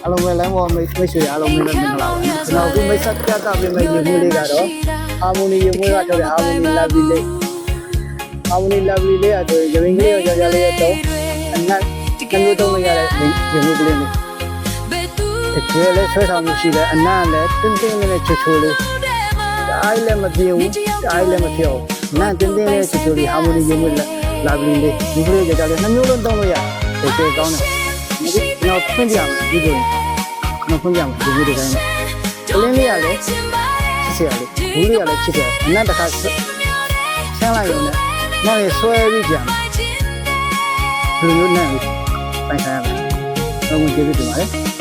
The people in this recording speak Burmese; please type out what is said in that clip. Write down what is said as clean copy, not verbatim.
အားလုံးပဲလမ်းပေါ်မိတ်ဆွေအားလုံးပဲမင်္ဂလာပါကျွန်တော်ခုမိတ်ဆက်ပြသပေးမယ့်ရေမွေးလေးကတော့ဟာမိုနီရေမွေးကတော့ဟာမိုနီလာဘီလေးဟာမိုနီလာဘီလေးကတော့ရင်းကလေးရောကြာလေးရတော့အနက်ကမျိုးသုံးရတဲ့ရေမွေးကလေးနဲ့တကယ်လည်းဆွဲဆောင်မှုရှိတယ်အနက်လည်းတင်းတင်းလေးနဲ့ချွတ်ချွတ်လေးအားလည်းမပြေဘူးအားလည်းမပြောဘူးနက်တင်းတင်းလေးချွတ်ချွတ်လေးဟာမိုနီရေမွေးလာဘီလေးဒီကလေးကြာလေးနှမျိုးလုံးသုံးလို့ရတကယ်ကောင်းတယ်ကျွန်တော်ဖွင့်ပြမယ်ဒီလိုကျွန်တော်ဖွင့်ပြမယ်ဒီလိုတိုင်းနဲ့ကလင်းလေးရလဲချစ်စရာလေးဘူးလေးရလဲချစ်စရာအနက်တစ်ခါဆန်းလိုက်ရုံနဲ့နောက်ရဆွဲပြီးကြမယ်ဒီလိုနဲ့ပိုင်ဆိုင်ရမယ်တော့ဝင်ကြည့်လို့ဒီမှာလေ